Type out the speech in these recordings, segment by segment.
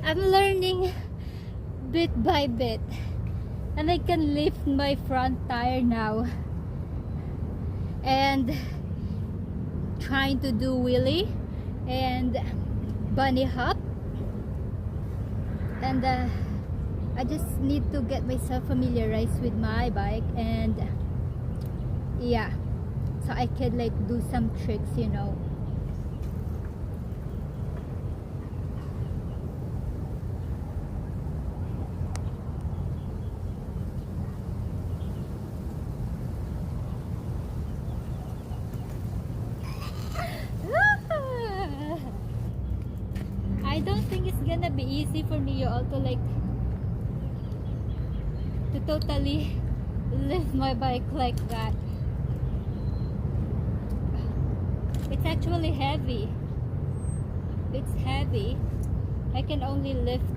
I'm learning bit by bit, and I can lift my front tire now, and trying to do wheelie and bunny hop, and I just need to get myself familiarized with my bike, and yeah, so I can like do some tricks, you know. I don't think it's gonna be easy for me, you all, to like to totally lift my bike like that. It's actually heavy. It's heavy. I can only lift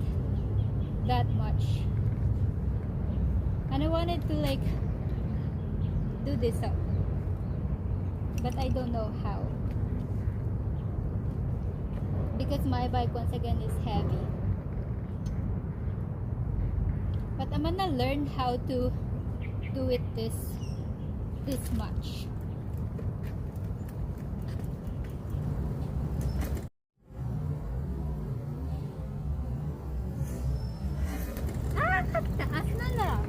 that much, and I wanted to like do this up, but I don't know how, because my bike once again is heavy. But I'm gonna learn how to do it this much. Taas na lang.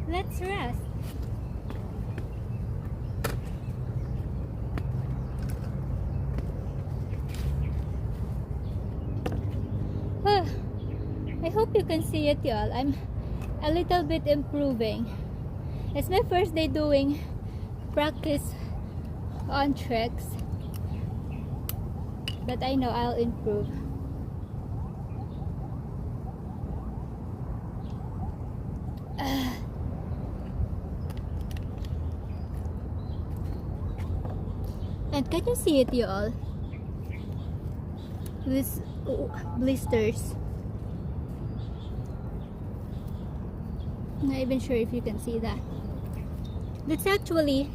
Let's rest. I hope you can see it, y'all. I'm a little bit improving. It's my first day doing practice on tricks, but I know I'll improve. And can you see it, you all? These blisters. I'm not even sure if you can see that. That's actually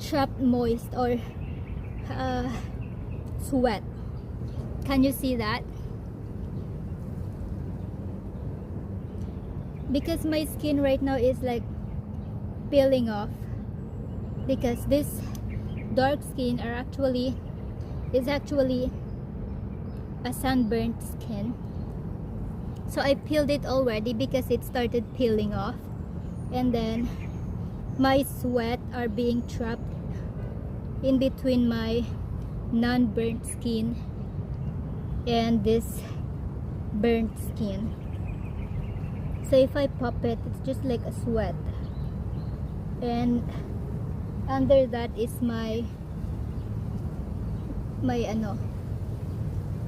trapped moist or sweat. Can you see that? Because my skin right now is like peeling off, because this dark skin is actually a sunburnt skin. So I peeled it already because it started peeling off, and then my sweat are being trapped in between my non-burnt skin and this burnt skin. So if I pop it, it's just like a sweat, and under that is my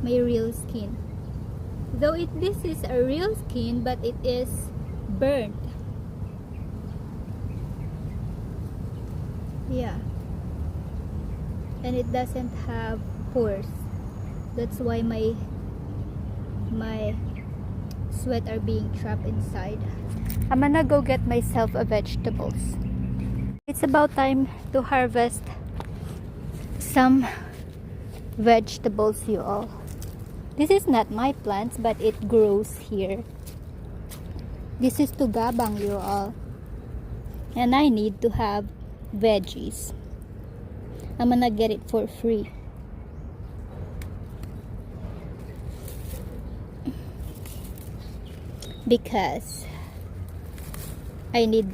real skin. Though this is a real skin, but it is burnt. Yeah, and it doesn't have pores. That's why my sweat are being trapped inside. I'm gonna go get myself a vegetables. It's about time to harvest some vegetables, you all. This is not my plants, but it grows here. This is tugabang, you all, and I need to have veggies. I'm gonna get it for free. Because I need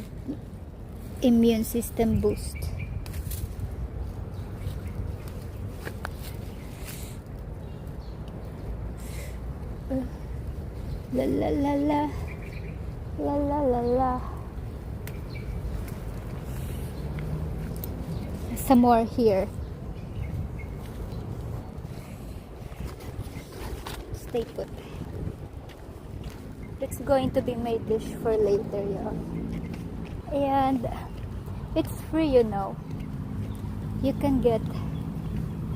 immune system boost. La la la la la la la la. Some more here. Stay put. It's going to be my dish for later, y'all. And it's free, you know. You can get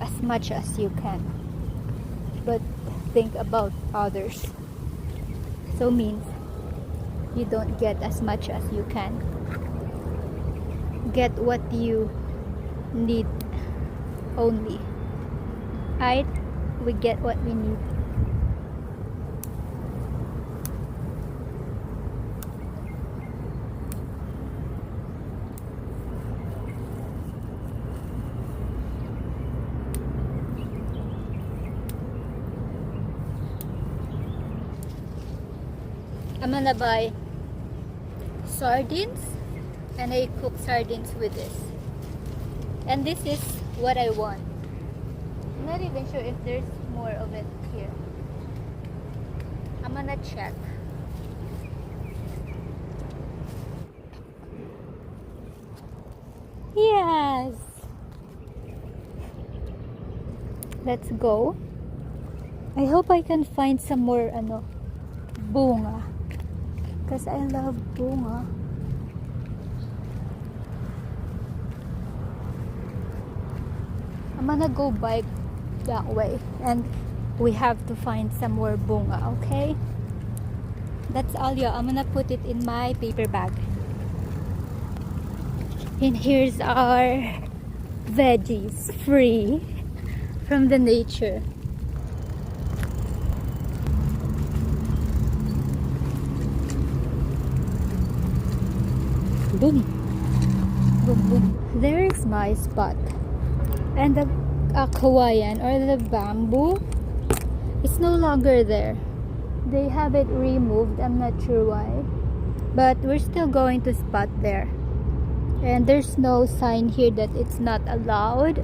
as much as you can, but think about others. So means you don't get as much as you can. Get what you need only. Right? We get what we need. I'm gonna buy sardines and I cook sardines with this. And this is what I want. I'm not even sure if there's more of it here. I'm gonna check. Yes! Let's go. I hope I can find some more bunga. Because I love bunga. I'm gonna go bike that way and we have to find some more bunga, okay? That's all, y'all. I'm gonna put it in my paper bag. And here's our veggies, free from the nature. Boom, boom, boom. There is my spot. And the kawayan or the bamboo is no longer there. They have it removed. I'm not sure why. But we're still going to spot there. And there's no sign here that it's not allowed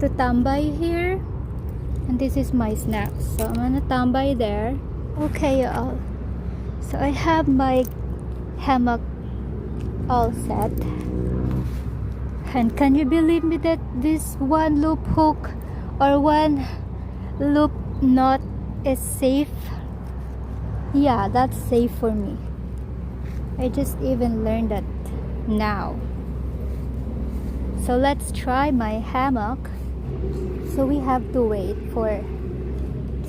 to tambay here. And this is my snack. So I'm gonna tambay there. Okay, y'all. So I have my hammock all set. And can you believe me that this one loop hook or one loop knot is safe? Yeah, that's safe for me. I just even learned that now. So let's try my hammock. So we have to wait for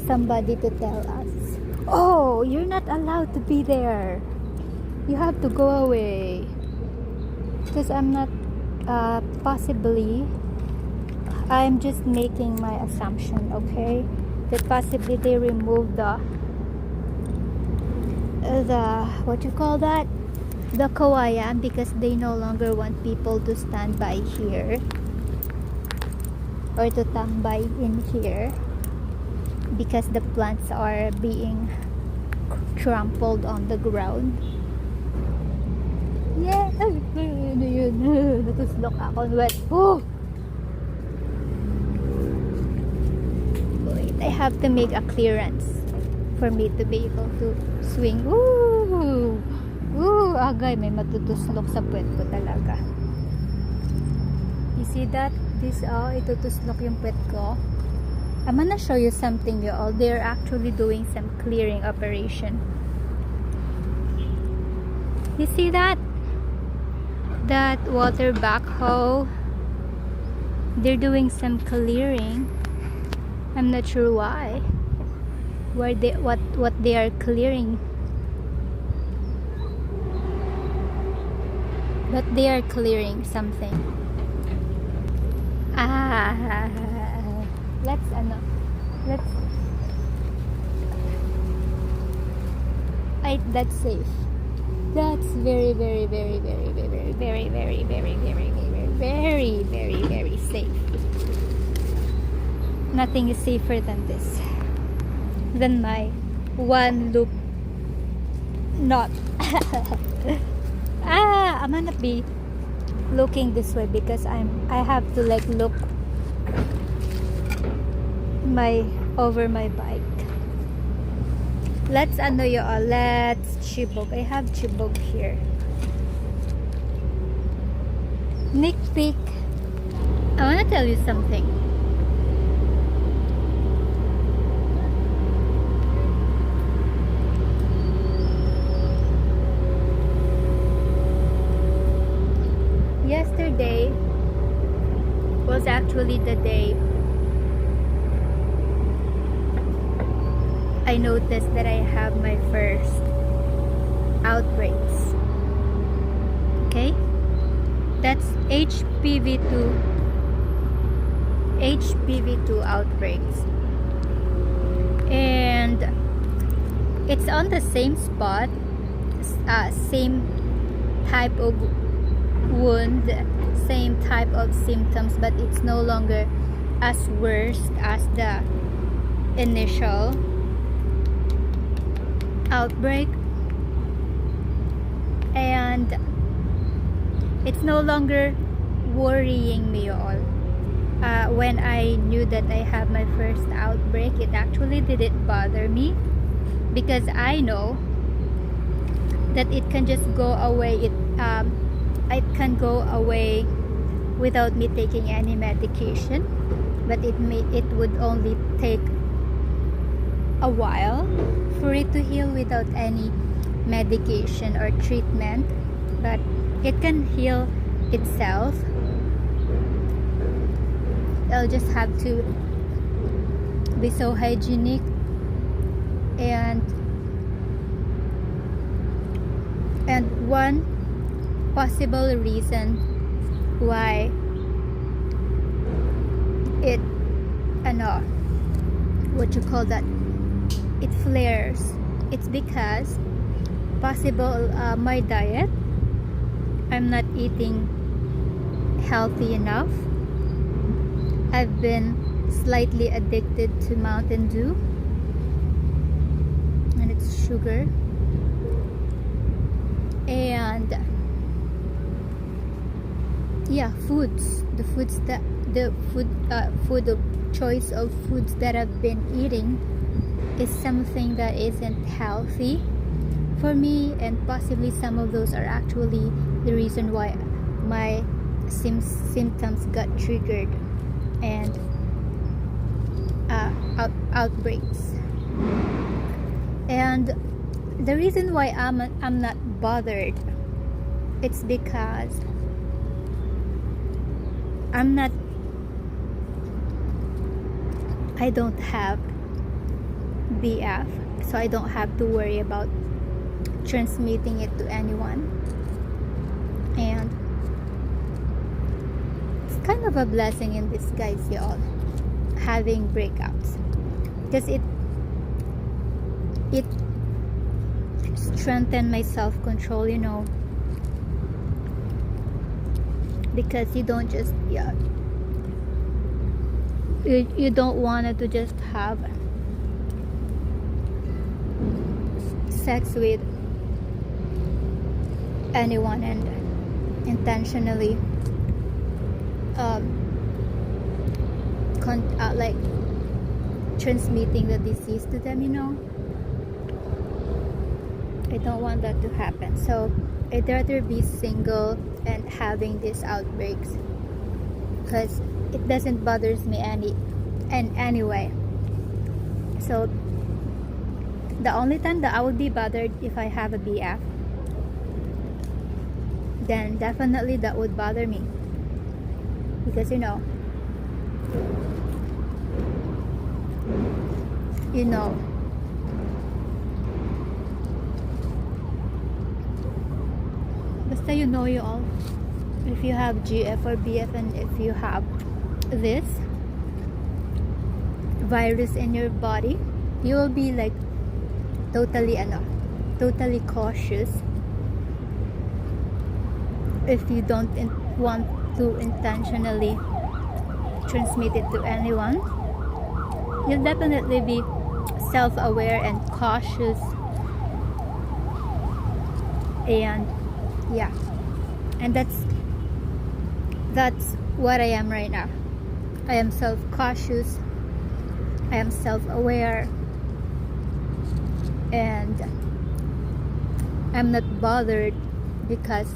somebody to tell us, oh, you're not allowed to be there. You have to go away. Because I'm not possibly, I'm just making my assumption, okay, that possibly they removed the what you call that, the kawayan, because they no longer want people to stand by here or to tambay in here because the plants are being trampled on the ground. Yeah, ano yun? Natuslok ako. Wet. Oh! Wait, I have to make a clearance for me to be able to swing. Ooh! Ooh! Agay, may matutuslok sa puwet ko talaga. You see that? This, itutuslok yung puwet ko. I'm gonna show you something, y'all. They're actually doing some clearing operation. You see that? That water backhoe, they're doing some clearing. I'm not sure why. What they are clearing, but they are clearing something. Let's that's safe. That's very, very, very, very, very, very, very, very, very, very, very, very, very safe. Nothing is safer than this. Than my one loop knot. I'm gonna be looking this way because I have to like look over my bike. Let's let's chibog. I have chibog here. Sneak peek. I want to tell you something. Yesterday was actually the day I noticed that I have my first outbreaks. Okay, that's HPV2 outbreaks, and it's on the same spot, same type of wound, same type of symptoms, but it's no longer as worst as the initial outbreak, and it's no longer worrying me all. When I knew that I have my first outbreak, it actually didn't bother me, because I know that it can just go away. It can go away without me taking any medication, but it would only take a while for it to heal without any medication or treatment, but it can heal itself. I'll just have to be so hygienic, and one possible reason why it what you call that, it flares, it's because possible my diet, I'm not eating healthy enough. I've been slightly addicted to Mountain Dew, and it's sugar, and yeah, food of choice of foods that I've been eating is something that isn't healthy for me, and possibly some of those are actually the reason why my symptoms got triggered and outbreaks. And the reason why I'm not bothered, it's because I don't have BF, so I don't have to worry about transmitting it to anyone. And it's kind of a blessing in disguise, y'all, having breakouts, because it strengthened my self-control, because you don't just you don't want to just have sex with anyone and intentionally like transmitting the disease to them. I don't want that to happen, so I'd rather be single and having these outbreaks, because it doesn't bothers me anyway. So the only time that I would be bothered if I have a BF, then definitely that would bother me, because you know basta you all, if you have GF or BF, and if you have this virus in your body, you will be like totally cautious. If you don't want to intentionally transmit it to anyone, you'll definitely be self-aware and cautious, and yeah, and that's what I am right now. I am self-cautious, I am self-aware, and I'm not bothered, because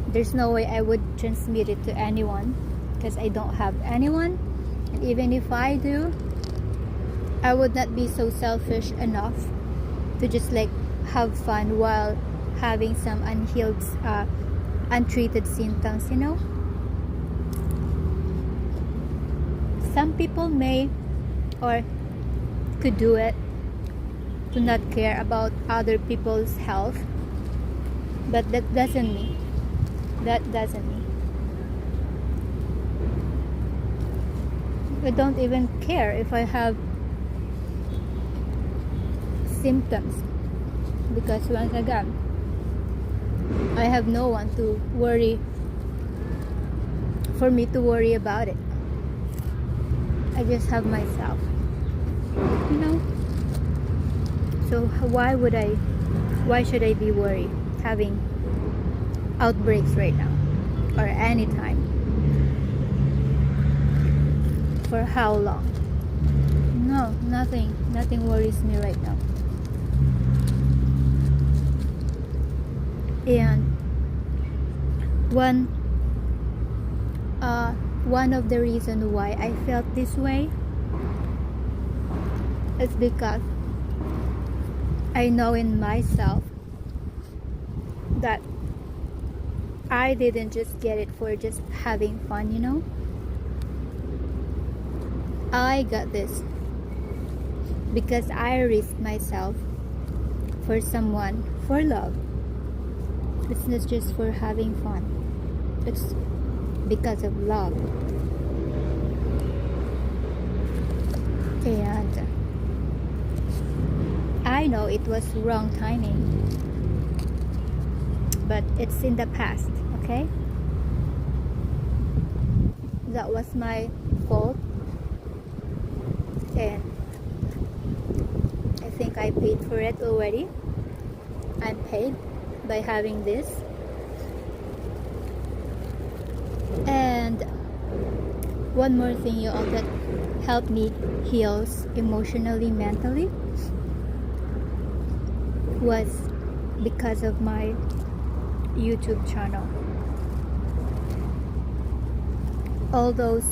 there's no way I would transmit it to anyone, because I don't have anyone. And even if I do, I would not be so selfish enough to just like have fun while having some unhealed untreated symptoms. Some people may or could do it, to not care about other people's health, but that doesn't mean I don't even care if I have symptoms, because once again, I have no one to worry for me to worry about it. I just have myself, you know. So why should I be worried having outbreaks right now or anytime? For how long? No, nothing worries me right now. And one of the reasons why I felt this way is because I know in myself that I didn't just get it for just having fun, you know. I got this because I risked myself for someone, for love. It's not just for having fun. It's because of love. And I know it was wrong timing, but it's in the past, okay? That was my fault, and I think I paid for it already. I'm paid by having this. And one more thing, you all, that helped me heal emotionally, mentally, was because of my YouTube channel. All those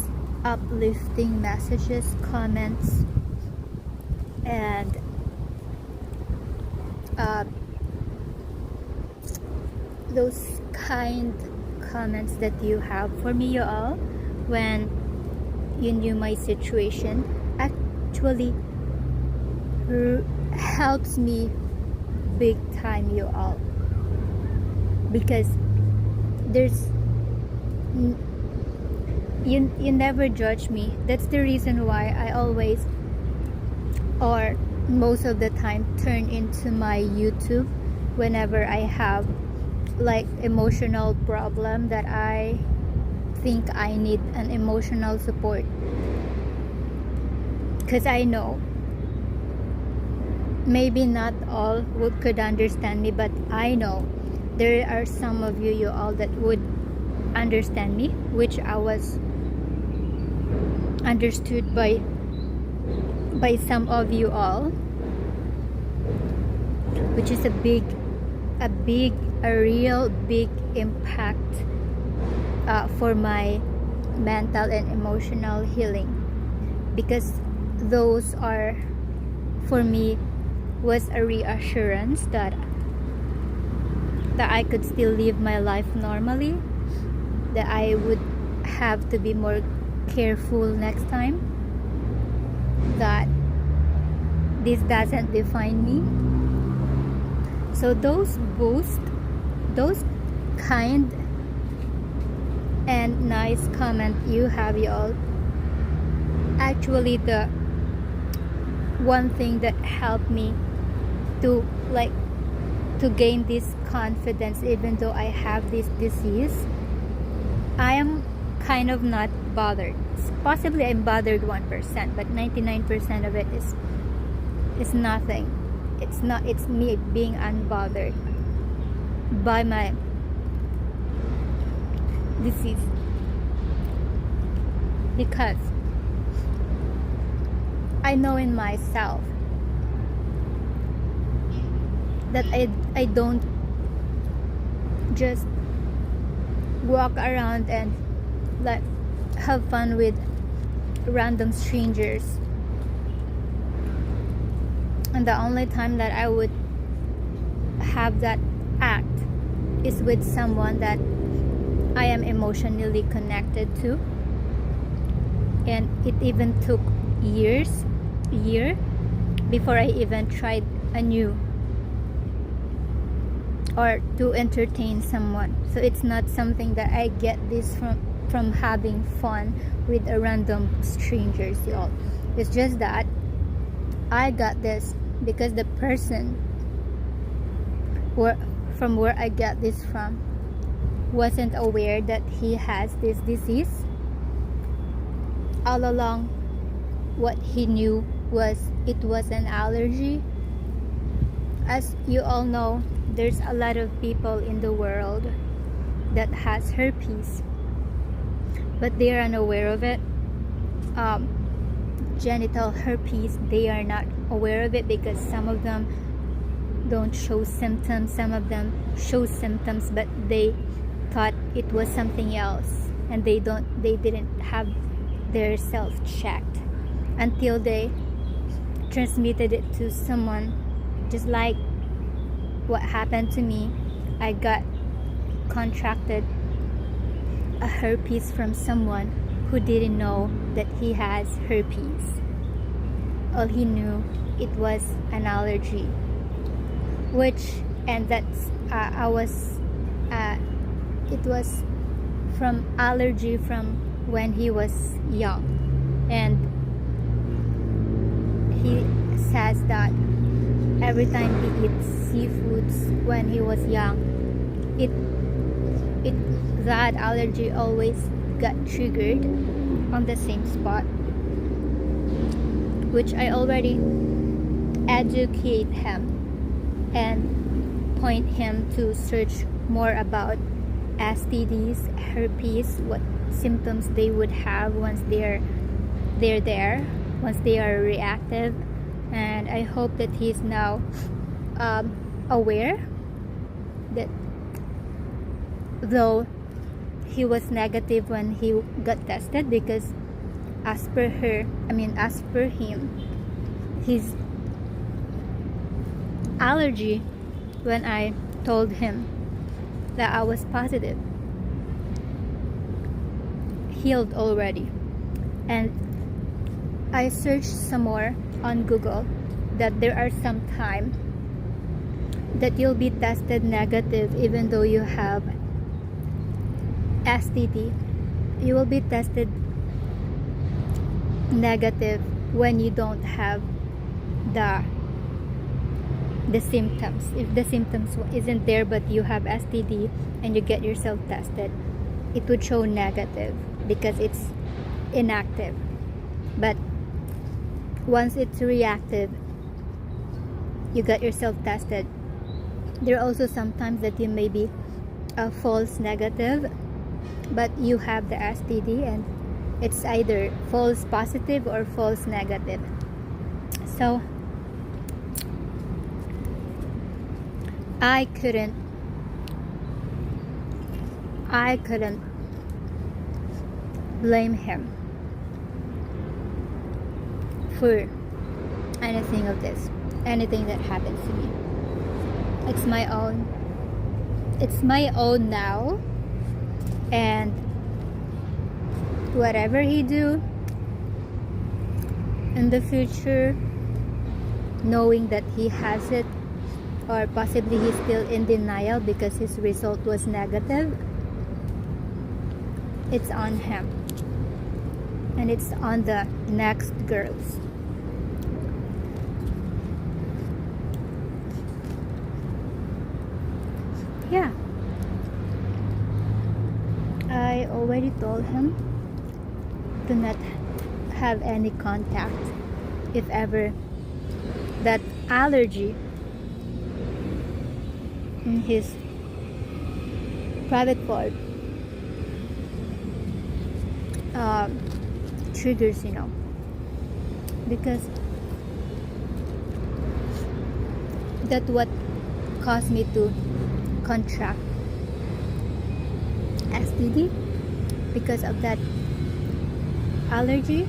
uplifting messages, comments, and those kind comments that you have for me, you all, when you knew my situation, actually helps me big time, you all, because there's you never judge me. That's the reason why I always, or most of the time, turn into my YouTube whenever I have like emotional problem that I think I need an emotional support, because I know maybe not all could understand me, but I know there are some of you all that would understand me, which I was understood by some of you all, which is a real big impact for my mental and emotional healing, because those are, for me, was a reassurance that I could still live my life normally, that I would have to be more careful next time, that this doesn't define me. So those boosts, those kind and nice comment you have, you all, actually the one thing that helped me to gain this confidence, even though I have this disease. I am kind of not bothered. Possibly I'm bothered 1%, but 99% of it is nothing. It's me being unbothered by my disease, because I know in myself that I don't just walk around and like have fun with random strangers, and the only time that I would have that act is with someone that I am emotionally connected to. And it even took a year before I even tried a new or to entertain someone. So it's not something that I get this from having fun with a random strangers, y'all. It's just that I got this because the person from where I got this from wasn't aware that he has this disease. All along, what he knew was it was an allergy. As you all know, there's a lot of people in the world that has herpes, but they are unaware of it. Genital herpes, they are not aware of it because some of them don't show symptoms, some of them show symptoms, but they thought it was something else, and they didn't have their self checked until they transmitted it to someone, just like what happened to me. I got contracted a herpes from someone who didn't know that he has herpes. All he knew, it was an allergy, it was from allergy from when he was young. And he says that every time he eats seafoods when he was young, that allergy always got triggered on the same spot, which I already educate him and point him to search more about STDs, herpes, what symptoms they would have once they're there, once they are reactive. And I hope that he's now aware that though he was negative when he got tested, because as per him, his allergy, when I told him that I was positive, healed already. And I searched some more on Google that there are some time that you'll be tested negative even though you have STD. You will be tested negative when you don't have the symptoms. If the symptoms isn't there but you have STD and you get yourself tested, it would show negative because it's inactive. But once it's reactive, you got yourself tested, there are also sometimes that you may be a false negative, but you have the STD, and it's either false positive or false negative. So I couldn't blame him for anything of this, anything that happens to me. It's my own now, and whatever he do in the future, knowing that he has it, or possibly he's still in denial because his result was negative, it's on him, and it's on the next girls. Yeah, I already told him to not have any contact if ever that allergy in his private part triggers, because that's what caused me to contract STD, because of that allergy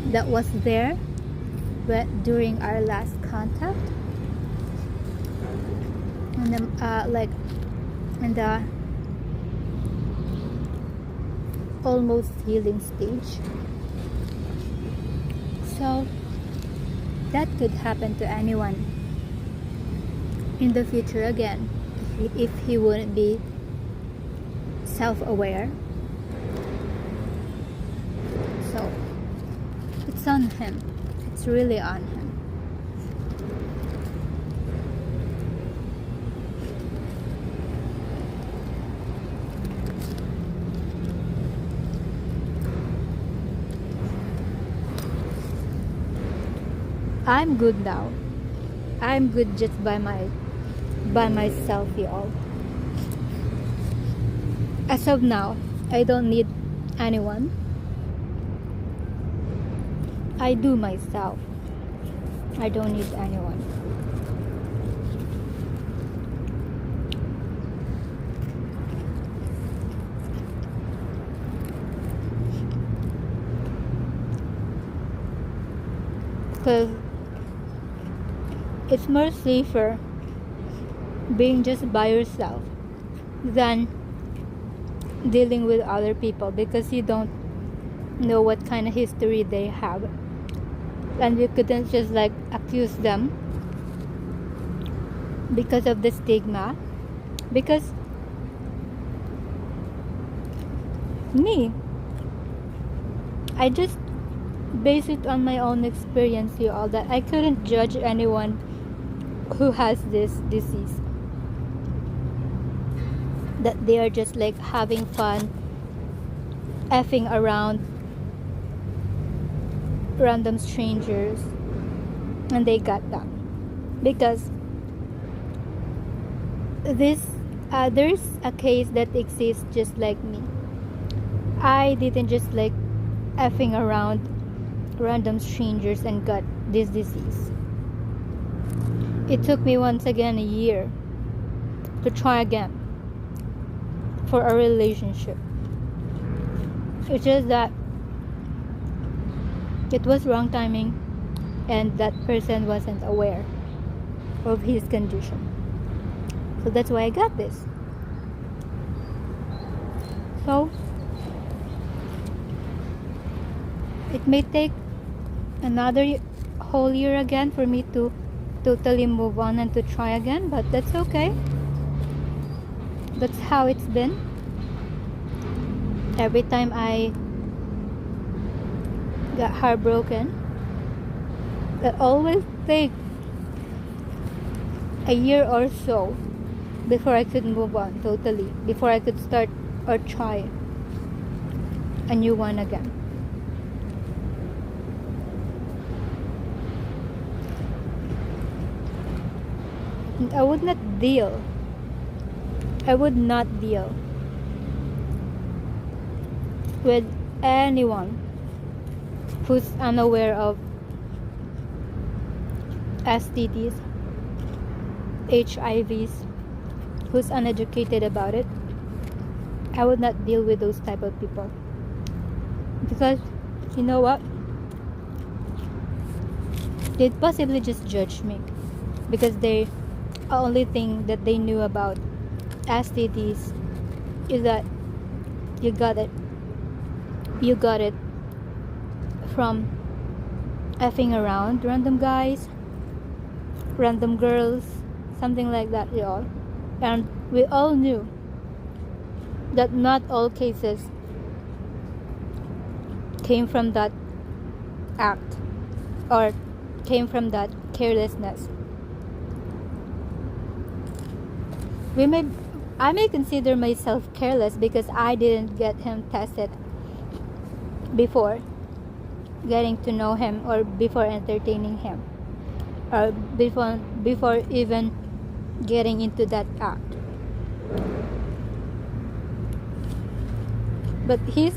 that was there but during our last contact, and then in the almost healing stage. So that could happen to anyone in the future again if he wouldn't be self-aware. So it's on him. It's really on him. I'm good now. I'm good just by myself, y'all. As of now, I don't need anyone. I do myself. I don't need anyone. Because it's more safer being just by yourself than dealing with other people, because you don't know what kind of history they have, and you couldn't just like accuse them because of the stigma. Because me, I just base it on my own experience here, all that I couldn't judge anyone who has this disease, that they are just like having fun effing around random strangers and they got that. Because there's a case that exists just like me. I didn't just like effing around random strangers and got this disease. It took me once again a year to try again for a relationship. It's just that it was wrong timing and that person wasn't aware of his condition. So that's why I got this. So it may take another whole year again for me to totally move on and to try again, but that's okay. That's how it's been. Every time I got heartbroken, it always takes a year or so before I could move on totally, before I could start or try a new one again. I would not deal with anyone who's unaware of STDs, HIVs, who's uneducated about it. I would not deal with those type of people, because you know what, they'd possibly just judge me because the only thing that they knew about STDs is that you got it from effing around random guys, random girls, something like that, y'all. And we all knew that not all cases came from that act or came from that carelessness. I may consider myself careless because I didn't get him tested before getting to know him or before entertaining him or before even getting into that act. But he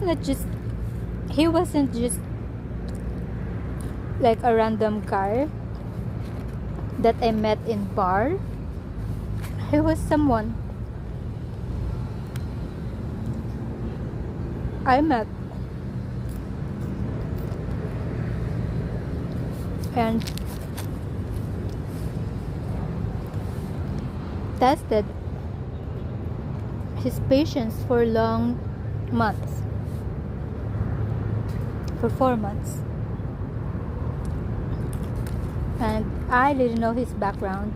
wasn't just like a random guy that I met in bar. He was someone I met and tested his patients for long months, for 4 months. and I didn't know his background,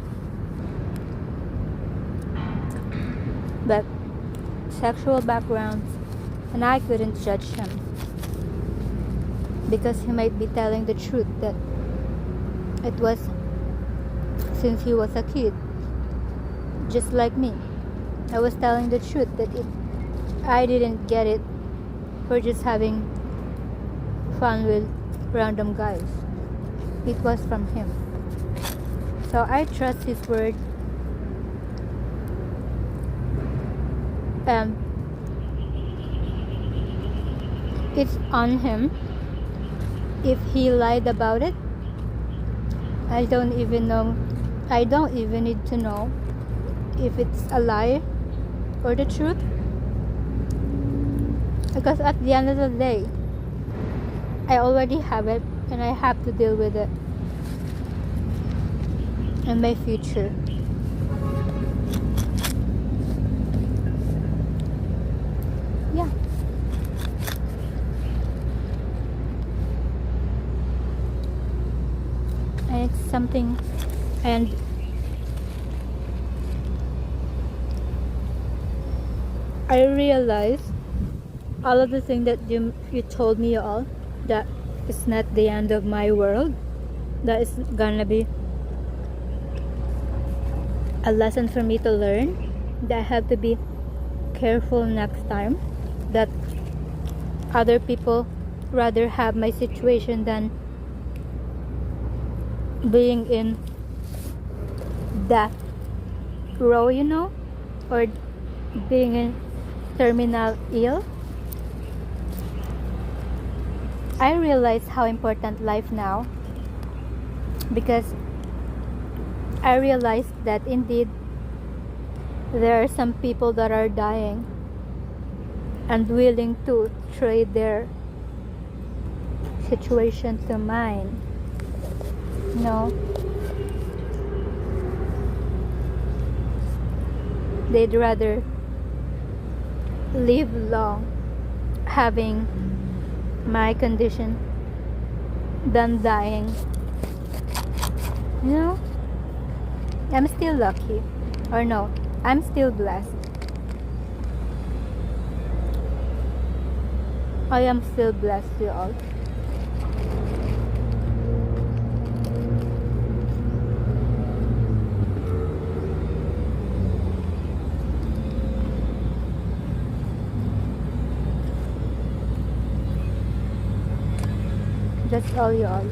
but sexual backgrounds, and I couldn't judge him because he might be telling the truth that it was since he was a kid, just like me. I was telling the truth that I didn't get it for just having fun with random guys. It was from him. So I trust his word. It's on him if he lied about it. I don't even need to know if it's a lie or the truth, because at the end of the day I already have it and I have to deal with it in my future. Yeah. And it's something, and I realized all of the things that you told me all, that it's not the end of my world, that is gonna be a lesson for me to learn, that I have to be careful next time, that other people rather have my situation than being in death row, or being in terminal ill. I realize how important life now, because I realized that indeed there are some people that are dying and willing to trade their situation to mine. They'd rather live long having my condition than dying. I'm still lucky, or no, I'm still blessed. I am still blessed, you all. That's all, you all.